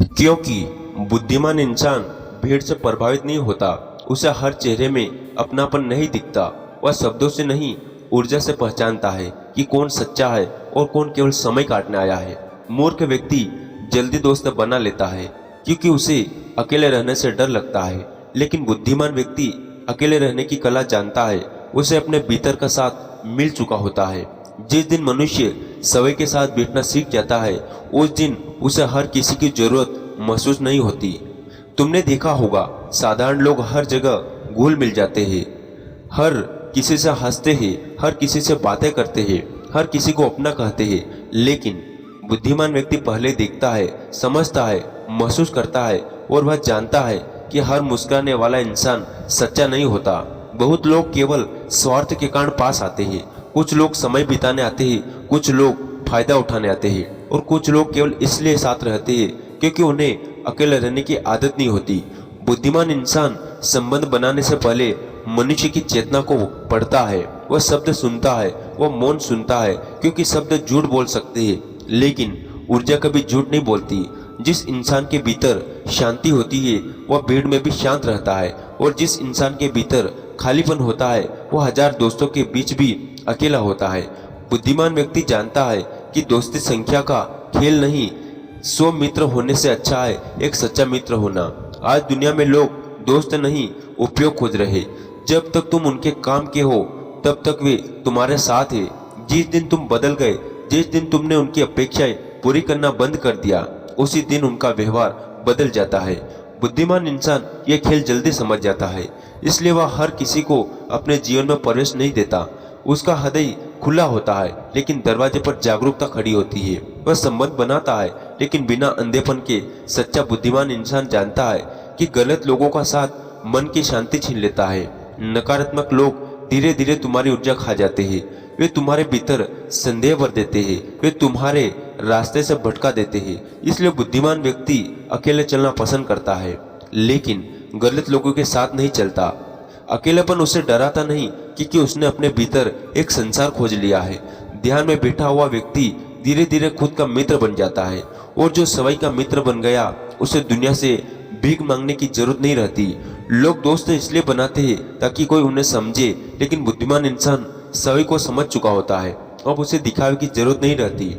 क्योंकि बुद्धिमान इंसान भीड़ से प्रभावित नहीं होता। उसे हर चेहरे में अपनापन नहीं दिखता। वह शब्दों से नहीं, ऊर्जा से पहचानता है कि कौन सच्चा है और कौन केवल समय काटने आया है। मूर्ख व्यक्ति जल्दी दोस्त बना लेता है क्योंकि उसे अकेले रहने से डर लगता है, लेकिन बुद्धिमान व्यक्ति अकेले रहने की कला जानता है। उसे अपने भीतर का साथ मिल चुका होता है। जिस दिन मनुष्य समय के साथ बैठना सीख जाता है, उस दिन उसे हर किसी की जरूरत महसूस नहीं होती। तुमने देखा होगा, साधारण लोग हर जगह घुल मिल जाते हैं, हर किसी से हंसते हैं, हर किसी से बातें करते हैं, हर किसी को अपना कहते हैं। लेकिन बुद्धिमान व्यक्ति पहले देखता है, समझता है, महसूस करता है और वह जानता है कि हर मुस्कुराने वाला इंसान सच्चा नहीं होता। बहुत लोग केवल स्वार्थ के कारण पास आते हैं। कुछ लोग समय बिताने आते हैं, कुछ लोग फायदा उठाने आते हैं और कुछ लोग केवल इसलिए साथ रहते हैं क्योंकि उन्हें अकेले रहने की आदत नहीं होती। बुद्धिमान इंसान संबंध बनाने से पहले मनुष्य की चेतना को पढ़ता है। वह शब्द सुनता है, वह मौन सुनता है, क्योंकि शब्द झूठ बोल सकते हैं लेकिन ऊर्जा कभी झूठ नहीं बोलती। जिस इंसान के भीतर शांति होती है वह भीड़ में भी शांत रहता है, और जिस इंसान के भीतर खालीपन होता है वह हजार दोस्तों के बीच भी अकेला होता है। बुद्धिमान व्यक्ति जानता है कि दोस्ती संख्या का खेल नहीं, 100 मित्र होने से अच्छा है एक सच्चा मित्र होना। आज दुनिया में लोग दोस्त नहीं, उपयोग खोज रहे। जब तक तुम उनके काम के हो तब तक वे तुम्हारे साथ है। जिस दिन तुम बदल गए, जिस दिन तुमने उनकी अपेक्षाएं पूरी करना बंद कर दिया, उसी दिन उनका व्यवहार बदल जाता है। बुद्धिमान इंसान यह खेल जल्दी समझ जाता है, इसलिए वह हर किसी को अपने जीवन में प्रवेश नहीं देता। उसका हृदय खुला होता है लेकिन दरवाजे पर जागरूकता खड़ी होती है। वह संबंध बनाता है लेकिन बिना अंधेपन के। सच्चा बुद्धिमान इंसान जानता है कि गलत लोगों का साथ मन की शांति छीन लेता है। नकारात्मक लोग धीरे धीरे तुम्हारी ऊर्जा खा जाते हैं। वे तुम्हारे भीतर संदेह भर देते हैं, वे तुम्हारे रास्ते से भटका देते हैं। इसलिए बुद्धिमान व्यक्ति अकेले चलना पसंद करता है लेकिन गलत लोगों के साथ नहीं चलता। अकेलेपन उसे डराता नहीं क्योंकि उसने अपने भीतर एक संसार खोज लिया है। ध्यान में बैठा हुआ व्यक्ति धीरे धीरे खुद का मित्र बन जाता है, और जो सवई का मित्र बन गया उसे दुनिया से भीख मांगने की जरूरत नहीं रहती। लोग दोस्त इसलिए बनाते हैं ताकि कोई उन्हें समझे, लेकिन बुद्धिमान इंसान सवई को समझ चुका होता है। अब उसे दिखावे की जरूरत नहीं रहती।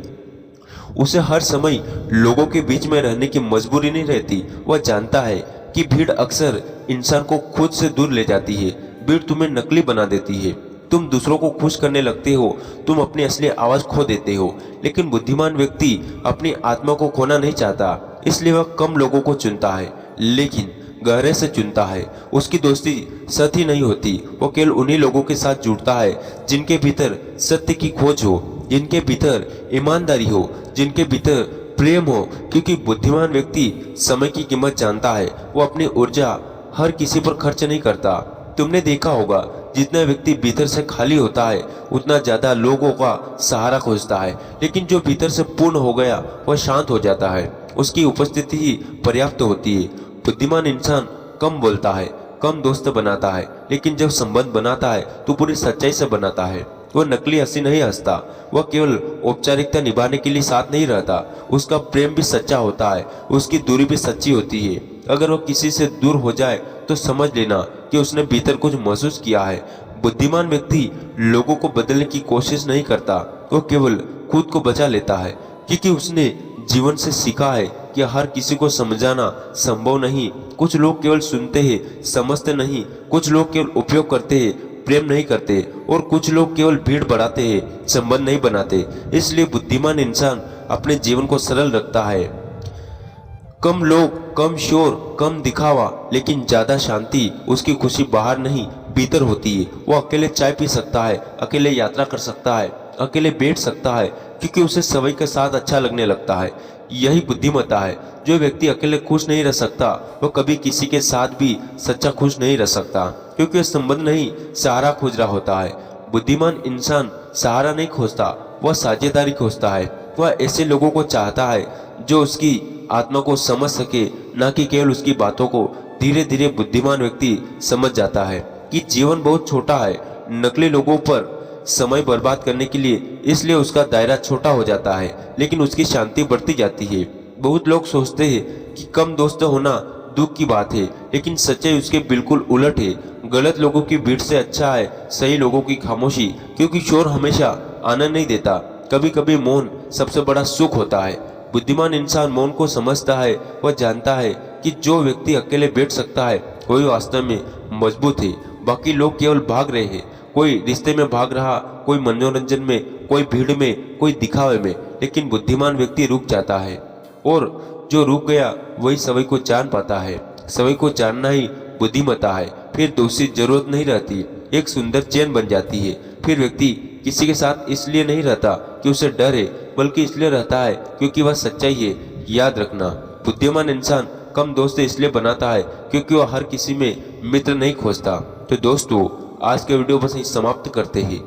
उसे हर समय लोगों के बीच में रहने की मजबूरी नहीं रहती। वह जानता है कि भीड़ अक्सर इंसान को खुद से दूर ले जाती है। भीड़ तुम्हें नकली बना देती है। तुम दूसरों को खुश करने लगते हो, तुम अपनी असली आवाज खो देते हो। लेकिन बुद्धिमान व्यक्ति अपनी आत्मा को खोना नहीं चाहता, इसलिए वह कम लोगों को चुनता है लेकिन गहरे से चुनता है। उसकी दोस्ती सच्ची नहीं होती, वो केवल उन्हीं लोगों के साथ जुड़ता है जिनके भीतर सत्य की खोज हो, जिनके भीतर ईमानदारी हो, जिनके भीतर प्रेम हो। क्योंकि बुद्धिमान व्यक्ति समय की कीमत जानता है। वो अपनी ऊर्जा हर किसी पर खर्च नहीं करता। तुमने देखा होगा, जितना व्यक्ति भीतर से खाली होता है उतना ज्यादा लोगों का सहारा खोजता है, लेकिन जो भीतर से पूर्ण हो गया वह शांत हो जाता है। उसकी उपस्थिति ही पर्याप्त होती है। बुद्धिमान इंसान कम बोलता है, कम दोस्त बनाता है, लेकिन जब संबंध बनाता है तो पूरी सच्चाई से बनाता है। वह नकली हंसी नहीं हंसता, वह केवल औपचारिकता निभाने के लिए साथ नहीं रहता। उसका प्रेम भी सच्चा होता है, उसकी दूरी भी सच्ची होती है। अगर वह किसी से दूर हो जाए तो समझ लेना कि उसने भीतर कुछ महसूस किया है। बुद्धिमान व्यक्ति लोगों को बदलने की कोशिश नहीं करता, वो केवल खुद को बचा लेता है, क्योंकि उसने जीवन से सीखा है कि हर किसी को समझाना संभव नहीं। कुछ लोग केवल सुनते हैं, समझते नहीं। कुछ लोग केवल उपयोग करते हैं, प्रेम नहीं करते। और कुछ लोग केवल भीड़ बढ़ाते हैं, संबंध नहीं बनाते। इसलिए बुद्धिमान इंसान अपने जीवन को सरल रखता है। कम लोग, कम शोर, कम दिखावा, लेकिन ज्यादा शांति। उसकी खुशी बाहर नहीं भीतर होती है। वो अकेले चाय पी सकता है, अकेले यात्रा कर सकता है, अकेले बैठ सकता है, क्योंकि उसे सवई के साथ अच्छा लगने लगता है। यही बुद्धिमत्ता है। जो व्यक्ति अकेले खुश नहीं रह सकता वो कभी किसी के साथ भी सच्चा खुश नहीं रह सकता, क्योंकि वह संबंध नहीं, सहारा खोज रहा होता है। बुद्धिमान इंसान सहारा नहीं खोजता, वह साझेदारी खोजता है। वह ऐसे लोगों को चाहता है जो उसकी आत्मा को समझ सके, न कि केवल उसकी बातों को। धीरे धीरे बुद्धिमान व्यक्ति समझ जाता है कि जीवन बहुत छोटा है नकली लोगों पर समय बर्बाद करने के लिए, इसलिए उसका दायरा छोटा हो जाता है, लेकिन उसकी शांति बढ़ती जाती है। बहुत लोग सोचते हैं कि कम दोस्त होना दुख की बात है, लेकिन सच्चाई उसके बिल्कुल उलट है। गलत लोगों की भीड़ से अच्छा है सही लोगों की खामोशी, क्योंकि शोर हमेशा आनंद नहीं देता, कभी कभी मौन सबसे बड़ा सुख होता है। बुद्धिमान इंसान मौन को समझता है। वह जानता है कि जो व्यक्ति अकेले बैठ सकता है वही वास्तव में मजबूत है। बाकी लोग केवल भाग रहे हैं, कोई रिश्ते में भाग रहा, कोई मनोरंजन में, कोई भीड़ में, कोई दिखावे में, लेकिन बुद्धिमान व्यक्ति रुक जाता है, और जो रुक गया वही सभी को जान पाता है। सभी को जानना ही बुद्धिमत्ता है। फिर दूसरी जरूरत नहीं रहती, एक सुंदर चैन बन जाती है। फिर व्यक्ति किसी के साथ इसलिए नहीं रहता कि उसे डर है, बल्कि इसलिए रहता है क्योंकि वह सच्चाई है। याद रखना, बुद्धिमान इंसान कम दोस्त इसलिए बनाता है क्योंकि वह हर किसी में मित्र नहीं खोजता। तो दोस्तों, आज के वीडियो बस यहीं समाप्त करते हैं।